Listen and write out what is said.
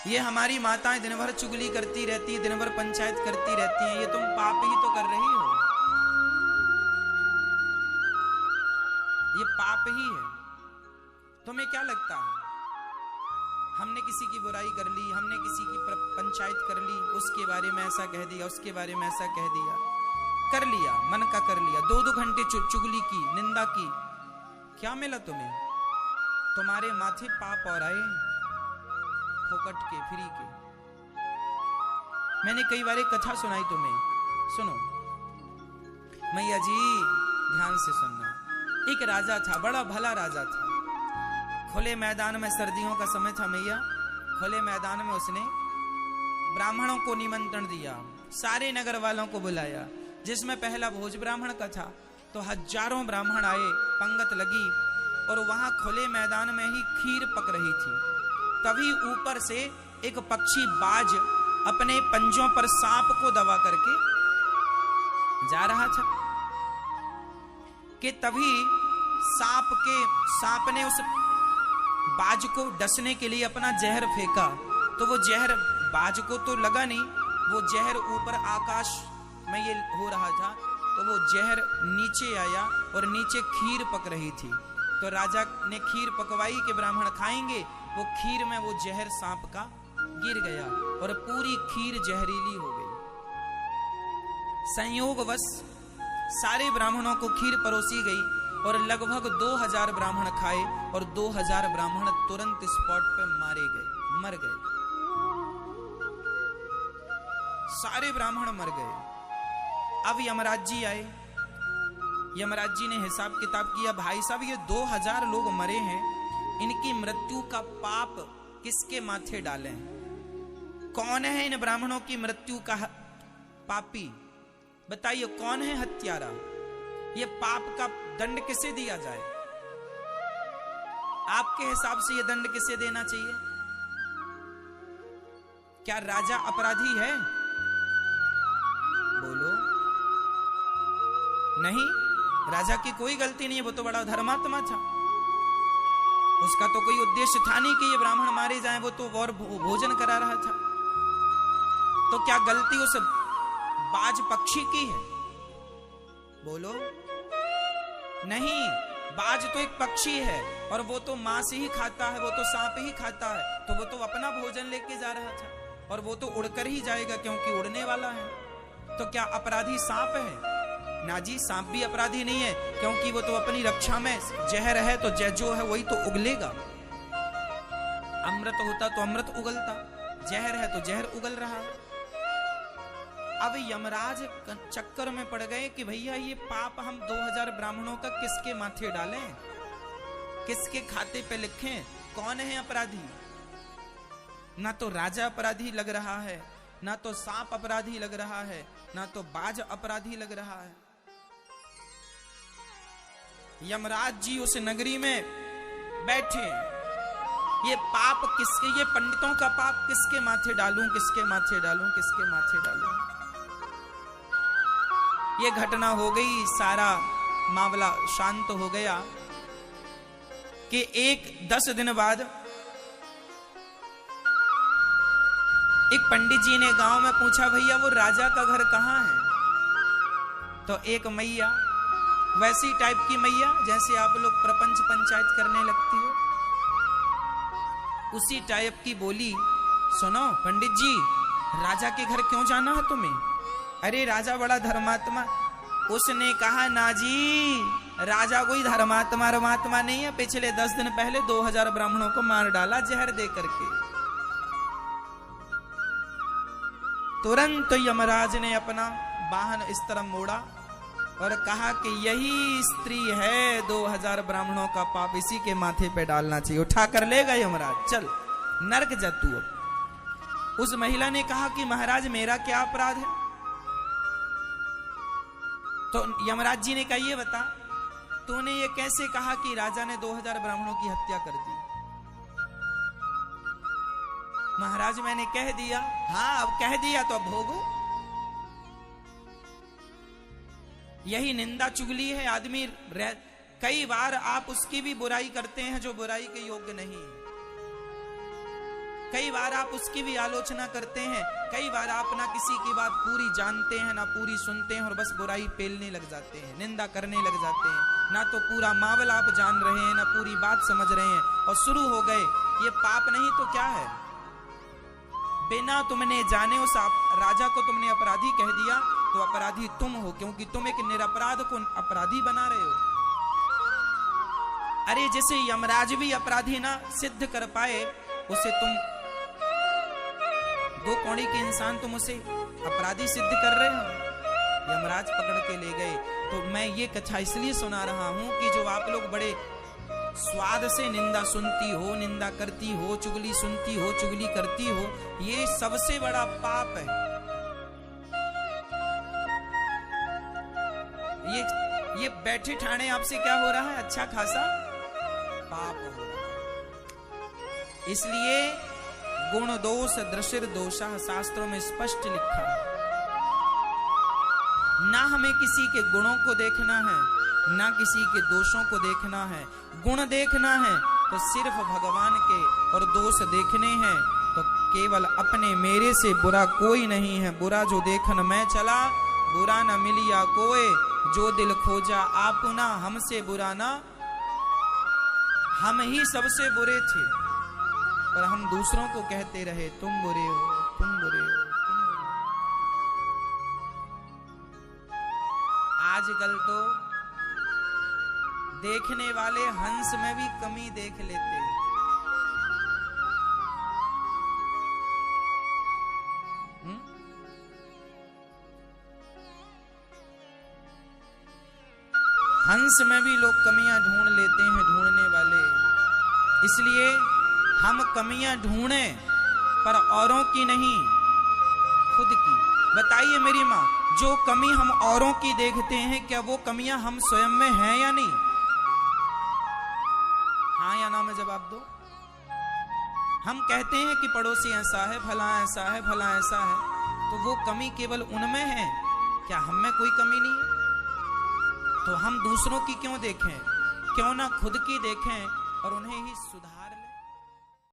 ये हमारी माताएं दिन भर चुगली करती रहती है, दिन भर पंचायत करती रहती हैं, ये तुम पाप ही तो कर रही हो, ये पाप ही है। तुम्हें क्या लगता है, हमने किसी की बुराई कर ली, हमने किसी की पंचायत कर ली, उसके बारे में ऐसा कह दिया, उसके बारे में ऐसा कह दिया, कर लिया, मन का कर लिया, 2-2 घंटे चुगली की, निंदा की, क्या मिला तुम्हें? तुम्हारे माथे पाप और आए, फोकट के, फ्री के। मैंने कई बार एक कथा सुनाई तुम्हें, सुनो मैया जी, ध्यान से सुनना। एक राजा था, बड़ा भला राजा था। खुले मैदान में, सर्दियों का समय था मैया, खुले मैदान में उसने ब्राह्मणों को निमंत्रण दिया, सारे नगर वालों को बुलाया, जिसमें पहला भोज ब्राह्मण का था। तो हजारों ब्राह्मण आए, पंगत लगी, और वहां खुले मैदान में ही खीर पक रही थी। तभी ऊपर से एक पक्षी बाज अपने पंजों पर सांप को दबा करके जा रहा था कि तभी सांप ने उस बाज को डसने के लिए अपना जहर फेंका। तो वो जहर बाज को तो लगा नहीं, वो जहर ऊपर आकाश में ये हो रहा था, तो वो जहर नीचे आया और नीचे खीर पक रही थी। तो राजा ने खीर पकवाई कि ब्राह्मण खाएंगे, वो खीर में वो जहर सांप का गिर गया और पूरी खीर जहरीली हो गई। संयोगवश सारे ब्राह्मणों को खीर परोसी गई और लगभग 2000 ब्राह्मण खाए और 2000 ब्राह्मण तुरंत स्पॉट पे मारे गए, मर गए, सारे ब्राह्मण मर गए। अब यमराज जी आए, यमराज जी ने हिसाब किताब किया, भाई साहब ये 2000 लोग मरे हैं, इनकी मृत्यु का पाप किसके माथे डालें? कौन है इन ब्राह्मणों की मृत्यु का पापी? बताइए कौन है हत्यारा? ये पाप का दंड किसे दिया जाए? आपके हिसाब से ये दंड किसे देना चाहिए? क्या राजा अपराधी है? बोलो। नहीं, राजा की कोई गलती नहीं है, वो तो बड़ा धर्मात्मा था, उसका तो कोई उद्देश्य था नहीं कि ये ब्राह्मण मारे जाएं, वो तो और भोजन करा रहा था। तो क्या गलती उस बाज पक्षी की है? बोलो। नहीं, बाज तो एक पक्षी है और वो तो मांस ही खाता है, वो तो सांप ही खाता है, तो वो तो अपना भोजन लेके जा रहा था और वो तो उड़कर ही जाएगा क्योंकि उड़ने वाला है। तो क्या अपराधी सांप है? ना जी, सांप भी अपराधी नहीं है, क्योंकि वो तो अपनी रक्षा में, जहर है तो जो है वही तो उगलेगा। अमृत होता तो अमृत उगलता, जहर है तो जहर उगल रहा। अब यमराज चक्कर में पड़ गए कि भैया ये पाप हम 2000 ब्राह्मणों का किसके माथे डालें, किसके खाते पे लिखें? कौन है अपराधी? ना तो राजा अपराधी लग रहा है, ना तो सांप अपराधी लग रहा है, ना तो बाज अपराधी लग रहा है। यमराज जी उस नगरी में बैठे, ये पाप किसके, ये पंडितों का पाप किसके माथे डालूं, किसके माथे डालूं, किसके माथे डालूं? ये घटना हो गई, सारा मामला शांत हो गया कि 10 दिन बाद एक पंडित जी ने गांव में पूछा, भैया वो राजा का घर कहाँ है? तो एक मैया, वैसी टाइप की मैया जैसे आप लोग प्रपंच पंचायत करने लगती हो, उसी टाइप की बोली, सुनो पंडित जी, राजा के घर क्यों जाना है तुम्हें? अरे राजा बड़ा धर्मात्मा। उसने कहा, ना जी, राजा कोई धर्मात्मा नहीं है, पिछले 10 दिन पहले 2000 ब्राह्मणों को मार डाला जहर दे करके। तुरंत यमराज ने अपना वाहन इस तरह मोड़ा और कहा कि यही स्त्री है, 2000 ब्राह्मणों का पाप इसी के माथे पे डालना चाहिए, उठा कर लेगा यमराज, चल नरक जा तू। अब उस महिला ने कहा कि महाराज मेरा क्या अपराध है? तो यमराज जी ने कहा, ये बता, तूने ये कैसे कहा कि राजा ने 2000 ब्राह्मणों की हत्या कर दी? महाराज मैंने कह दिया। हाँ, अब कह दिया तो अब भोगो। यही निंदा चुगली है। आदमी कई बार आप उसकी भी बुराई करते हैं जो बुराई के योग्य नहीं है। कई बार आप उसकी भी आलोचना करते हैं, कई बार आप ना किसी की बात पूरी जानते हैं ना पूरी सुनते हैं और बस बुराई पेलने लग जाते हैं, निंदा करने लग जाते हैं। ना तो पूरा मामला आप जान रहे हैं ना पूरी बात समझ रहे हैं और शुरू हो गए। ये पाप नहीं तो क्या है? बिना तुमने जाने उस राजा को तुमने अपराधी कह दिया तो अपराधी तुम हो, क्योंकि तुम एक निरपराध को अपराधी बना रहे हो। अरे जैसे यमराज भी अपराधी ना सिद्ध कर पाए, उसे तुम दो कौड़ी के इंसान तुम उसे अपराधी सिद्ध कर रहे हो। यमराज पकड़ के ले गए। तो मैं ये कथा इसलिए सुना रहा हूं कि जो आप लोग बड़े स्वाद से निंदा सुनती हो, निंदा करती हो, चुगली सुनती हो, चुगली करती हो, ये सबसे बड़ा पाप है। ये बैठे ठाणे आपसे क्या हो रहा है? अच्छा खासा पाप हो रहा है। इसलिए गुण दोष दृशिर दोषः शास्त्रों में स्पष्ट लिखा है। ना हमें किसी के गुणों को देखना है ना किसी के दोषों को देखना है। गुण देखना है तो सिर्फ भगवान के, और दोष देखने हैं तो केवल अपने। मेरे से बुरा कोई नहीं है, बुरा जो देखन मैं चला, बुरा न मिलिया कोई, जो दिल खोजा आपुना, हमसे बुरा ना। हम ही सबसे बुरे थे पर हम दूसरों को कहते रहे तुम बुरे हो, तुम बुरे हो, तुम बुरे हो। आजकल तो देखने वाले हंस में भी कमी देख लेते हैं। हंस में भी लोग कमियां ढूंढ लेते हैं, ढूंढने वाले। इसलिए हम कमियां ढूंढें पर औरों की नहीं, खुद की। बताइए मेरी माँ, जो कमी हम औरों की देखते हैं क्या वो कमियां हम स्वयं में हैं या नहीं? हाँ या ना में जवाब दो। हम कहते हैं कि पड़ोसी ऐसा है, फला ऐसा है, फला ऐसा है, तो वो कमी केवल उनमें है, क्या हम में कोई कमी नहीं है? तो हम दूसरों की क्यों देखें? क्यों ना खुद की देखें और उन्हें ही सुधार